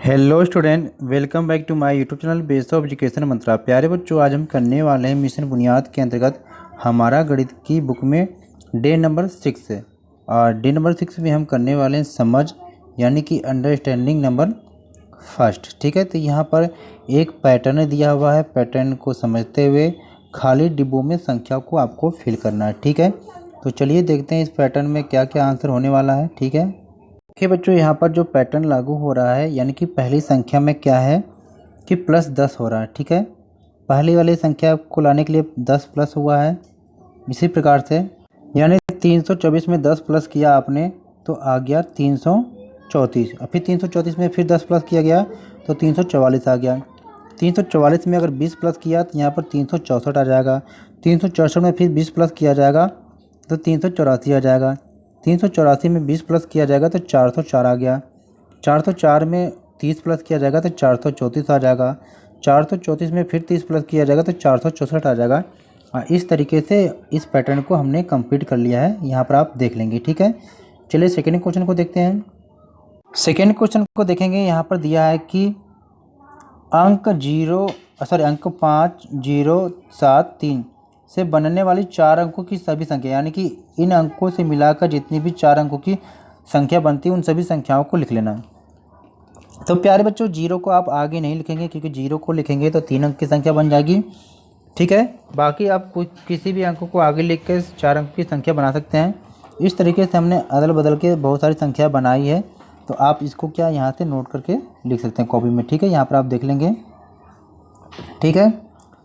Hello student, welcome back to my YouTube channel Base of Education Mantra. प्यारे बच्चों, आज हम करने वाले हैं मिशन बुनियाद के अंतर्गत हमारा गणित की बुक में डे नंबर 6 है। और डे नंबर 6 में हम करने वाले हैं समझ यानी कि अंडरस्टैंडिंग नंबर फर्स्ट। ठीक है, तो यहाँ पर एक पैटर्न दिया हुआ है। पैटर्न को समझते हुए खाली डिब्बों में संख्या को आपको फिल करना है। ठीक है, तो चलिए देखते हैं इस पैटर्न में क्या क्या आंसर होने वाला है। ठीक है, देखिए बच्चों, यहाँ पर जो पैटर्न लागू हो रहा है यानी कि पहली संख्या में क्या है कि +10 हो रहा है। ठीक है, पहली वाली संख्या को लाने के लिए 10 प्लस हुआ है। इसी प्रकार से यानी 324 में 10 प्लस किया आपने तो आ गया 334, और फिर 334 में फिर 10 प्लस किया गया तो 344 आ गया। 344 में अगर 20 प्लस किया तो यहाँ पर 364 आ जाएगा। 364 में फिर 20 प्लस किया जाएगा तो 384 आ जाएगा। 384 में 20 प्लस किया जाएगा तो 404 आ गया। 404 में 30 प्लस किया जाएगा तो 434 आ जाएगा। 434 में फिर 30 प्लस किया जाएगा तो 464 आ जाएगा। इस तरीके से इस पैटर्न को हमने कंप्लीट कर लिया है, यहाँ पर आप देख लेंगे। ठीक है, चलिए सेकेंड क्वेश्चन को देखते हैं। सेकेंड क्वेश्चन को देखेंगे, यहाँ पर दिया है कि अंक 5 0 7 3 से बनने वाली 4 अंकों की सभी संख्या यानी कि इन अंकों से मिलाकर जितनी भी 4 अंकों की संख्या बनती है उन सभी संख्याओं को लिख लेना। तो प्यारे बच्चों, 0 को आप आगे नहीं लिखेंगे क्योंकि 0 को लिखेंगे तो 3 अंक की संख्या बन जाएगी। ठीक है, बाकी आप किसी भी अंक को आगे लिख कर 4 अंक की संख्या बना सकते हैं। इस तरीके से हमने अदल बदल के बहुत सारी संख्या बनाई है, तो आप इसको क्या यहाँ से नोट करके लिख सकते हैं कॉपी में। ठीक है, यहाँ पर आप देख लेंगे। ठीक है,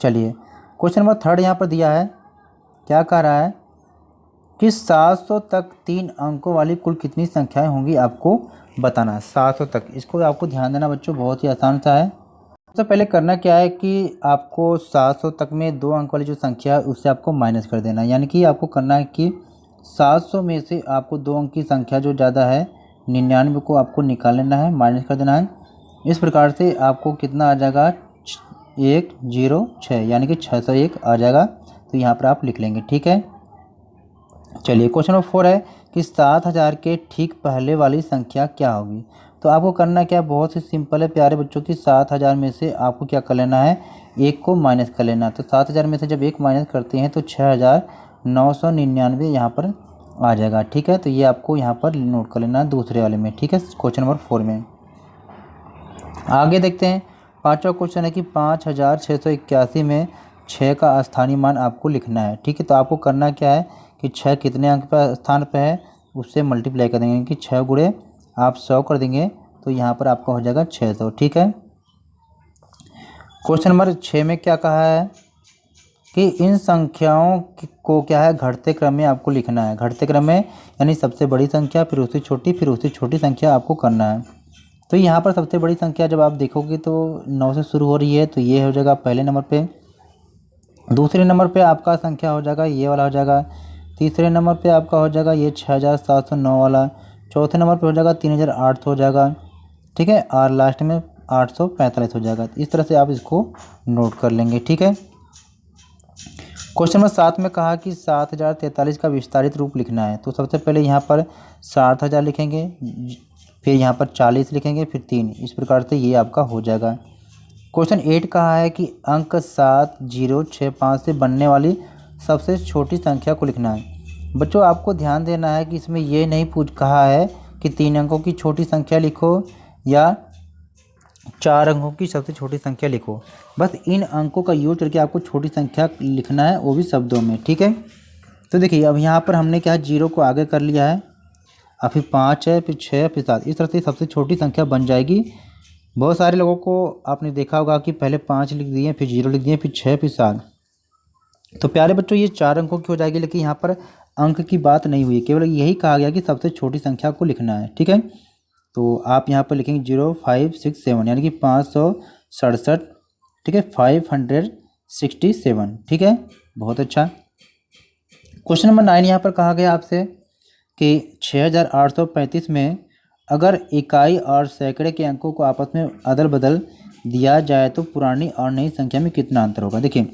चलिए क्वेश्चन नंबर 3 यहाँ पर दिया है। क्या कह रहा है कि 700 तक 3 अंकों वाली कुल कितनी संख्याएं होंगी आपको बताना है। 700 तक, इसको आपको ध्यान देना बच्चों, बहुत ही आसान सा है। सबसे पहले करना क्या है कि आपको 700 तक में 2 अंक वाली जो संख्या है उससे आपको माइनस कर देना है। यानी कि आपको करना है कि 700 में से आपको 2 अंक की संख्या जो ज़्यादा है 99 को आपको निकाल लेना है, माइनस कर देना है। इस प्रकार से आपको कितना आ जाएगा 106 यानी कि 601 आ जाएगा। तो यहाँ पर आप लिख लेंगे। ठीक है, चलिए क्वेश्चन नंबर 4 है कि 7000 के ठीक पहले वाली संख्या क्या होगी। तो आपको करना क्या है, बहुत ही सिंपल है प्यारे बच्चों की। 7000 में से आपको क्या कर लेना है, 1 को माइनस कर लेना। तो 7000 में से जब 1 माइनस करते हैं तो 6999 यहाँ पर आ जाएगा। ठीक है, तो ये आपको यहाँ पर नोट कर लेना है दूसरे वाले में। ठीक है, क्वेश्चन नंबर 4 में आगे देखते हैं। 5वां क्वेश्चन है कि 5681 में 6 का स्थानीय मान आपको लिखना है। ठीक है, तो आपको करना क्या है कि 6 कितने अंक पर स्थान पे है उससे मल्टीप्लाई कर देंगे कि 6 गुणे आप 100 कर देंगे तो यहाँ पर आपका हो जाएगा 600। ठीक है, क्वेश्चन नंबर 6 में क्या कहा है कि इन संख्याओं को क्या है घटते क्रम में आपको लिखना है। घटते क्रम में यानी सबसे बड़ी संख्या फिर उससे छोटी फिर उससे छोटी संख्या आपको करना है। तो यहाँ पर सबसे बड़ी संख्या जब आप देखोगे तो 9 से शुरू हो रही है, तो ये हो जाएगा पहले नंबर पे। दूसरे नंबर पे आपका संख्या हो जाएगा ये वाला हो जाएगा। तीसरे नंबर पे आपका हो जाएगा ये 6709 वाला। चौथे नंबर पे हो जाएगा 3800 हो जाएगा। ठीक है, और लास्ट में 845 हो जाएगा। इस तरह से आप इसको नोट कर लेंगे। ठीक है, क्वेश्चन नंबर 7 में कहा कि 7043 का विस्तारित रूप लिखना है। तो सबसे पहले यहाँ पर 60,000 लिखेंगे, फिर यहाँ पर 40 लिखेंगे, फिर 3। इस प्रकार से ये आपका हो जाएगा। क्वेश्चन 8 कहा है कि अंक 7065 से बनने वाली सबसे छोटी संख्या को लिखना है। बच्चों आपको ध्यान देना है कि इसमें ये नहीं कहा है कि 3 अंकों की छोटी संख्या लिखो या 4 अंकों की सबसे छोटी संख्या लिखो। बस इन अंकों का यूज करके आपको छोटी संख्या लिखना है, वो भी शब्दों में। ठीक है, तो देखिए अब यहाँ पर हमने क्या 0 को आगे कर लिया है, और फिर 5 है, फिर 6, फिर 7। इस तरह से सबसे छोटी संख्या बन जाएगी। बहुत सारे लोगों को आपने देखा होगा कि पहले 5 लिख दिए, फिर 0 लिख दिए, फिर 6, फिर 7। तो प्यारे बच्चों ये 4 अंकों की हो जाएगी, लेकिन यहाँ पर अंक की बात नहीं हुई, केवल यही कहा गया कि सबसे छोटी संख्या को लिखना है। ठीक है, तो आप यहाँ पर लिखेंगे 0567 यानी कि 567। ठीक है, 567। ठीक है, बहुत अच्छा। क्वेश्चन नंबर 9 यहाँ पर कहा गया आपसे कि 6835 में अगर इकाई और सैकड़े के अंकों को आपस में अदल बदल दिया जाए तो पुरानी और नई संख्या में कितना अंतर होगा। देखिए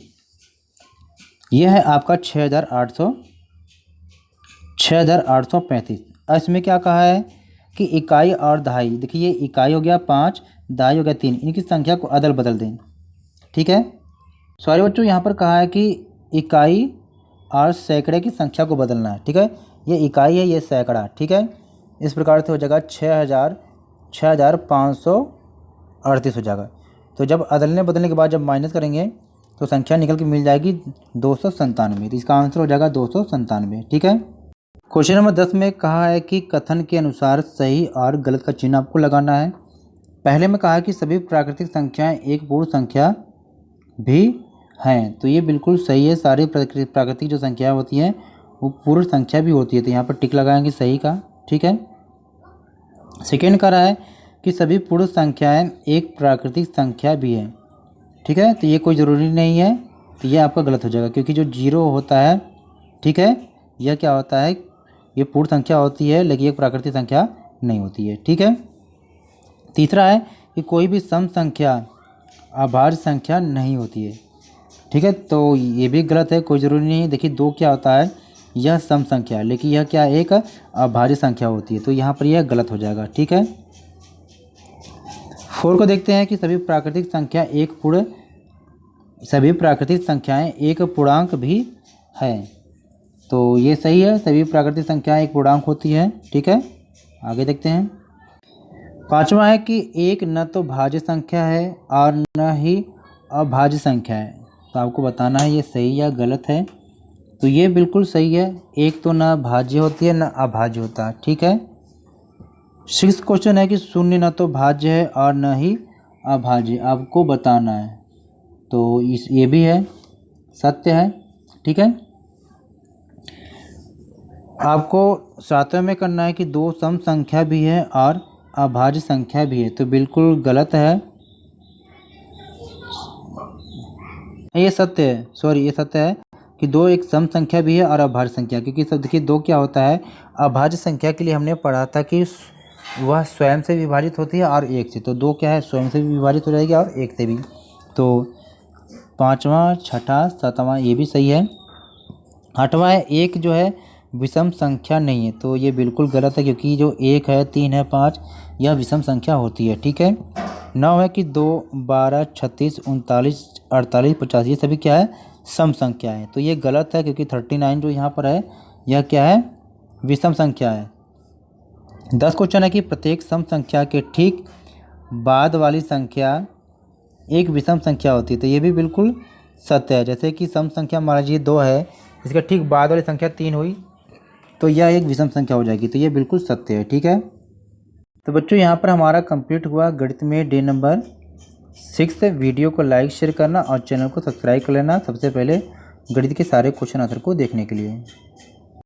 यह है आपका 6835। इसमें क्या कहा है कि इकाई और दहाई। देखिए ये इकाई हो गया 5, दाई हो गया 3, इनकी संख्या को अदल बदल दें। ठीक है, सॉरी बच्चों, यहाँ पर कहा है कि इकाई और सैकड़े की संख्या को बदलना है। ठीक है, ये इकाई है, ये सैकड़ा। ठीक है, इस प्रकार से हो जाएगा 6538 हो जाएगा। तो जब अदलने बदलने के बाद जब माइनस करेंगे तो संख्या निकल के मिल जाएगी 297। तो इसका आंसर हो जाएगा 297। ठीक है, क्वेश्चन नंबर 10 में कहा है कि कथन के अनुसार सही और गलत का चिन्ह आपको लगाना है। पहले में कहा है कि सभी प्राकृतिक संख्याएं एक पूर्ण संख्या भी हैं, तो ये बिल्कुल सही है। सारी प्राकृतिक जो संख्याएं होती हैं वो पूर्ण संख्या भी होती है, तो यहाँ पर टिक लगाएंगे सही का। ठीक है, सेकेंड कह रहा है कि सभी पूर्ण संख्याएं एक प्राकृतिक संख्या भी है। ठीक है, तो ये कोई ज़रूरी नहीं है, तो ये आपका गलत हो जाएगा, क्योंकि जो 0 होता है, ठीक है, यह क्या होता है, ये पूर्ण संख्या होती है लेकिन एक प्राकृतिक संख्या नहीं होती है। ठीक है, तीसरा है कि कोई भी सम संख्या अभाज्य संख्या नहीं होती है। ठीक है, तो ये भी गलत है, कोई ज़रूरी नहीं है। देखिए 2 क्या होता है, यह सम संख्या, लेकिन यह क्या एक अभाज्य संख्या होती है, तो यहाँ पर यह गलत हो जाएगा। ठीक है, 4 को देखते हैं कि सभी प्राकृतिक संख्याएं एक पूर्णांक भी है, तो ये सही है, सभी प्राकृतिक संख्याएं एक पूर्णांक होती है। ठीक है, आगे देखते हैं। 5वां है कि एक न तो भाज्य संख्या है और न ही अभाज्य संख्या है, तो आपको बताना है ये सही या गलत है। तो ये बिल्कुल सही है, एक तो न भाज्य होती है न अभाज्य होता है। ठीक है, 6 क्वेश्चन है कि शून्य न तो भाज्य है और न ही अभाज्य, आपको बताना है, तो ये भी है, सत्य है। ठीक है, आपको 7वें में करना है कि 2 सम संख्या भी है और अभाज्य संख्या भी है, तो बिल्कुल गलत है, ये सत्य है, सॉरी ये सत्य है कि 2 एक सम संख्या भी है और अभाज्य संख्या, क्योंकि सब देखिए 2 क्या होता है, अभाज्य संख्या के लिए हमने पढ़ा था कि वह स्वयं से विभाजित होती है और 1 से, तो 2 क्या है, स्वयं से भी विभाजित हो जाएगी और 1 से भी। तो 5वां, 6ठा, 7वां ये भी सही है। 8वां है 1 जो है विषम संख्या नहीं है, तो ये बिल्कुल गलत है, क्योंकि जो 1 है, 3 है, 5 यह विषम संख्या होती है। ठीक है, 9 है कि 2, 12, 36, 39, 48, 50 ये सभी क्या है, सम संख्या है, तो ये गलत है, क्योंकि 39 जो यहाँ पर है यह क्या है, विषम संख्या है। 10 क्वेश्चन है कि प्रत्येक सम संख्या के ठीक बाद वाली संख्या एक विषम संख्या होती है, तो ये भी बिल्कुल सत्य है। जैसे कि सम संख्या मान लीजिए 2 है, इसके ठीक बाद वाली संख्या 3 हुई, तो यह एक विषम संख्या हो जाएगी, तो ये बिल्कुल सत्य है। ठीक है, तो बच्चों यहाँ पर हमारा कंप्लीट हुआ गणित में डे नंबर 6। वीडियो को लाइक शेयर करना और चैनल को सब्सक्राइब कर लेना सबसे पहले गणित के सारे क्वेश्चन आंसर को देखने के लिए।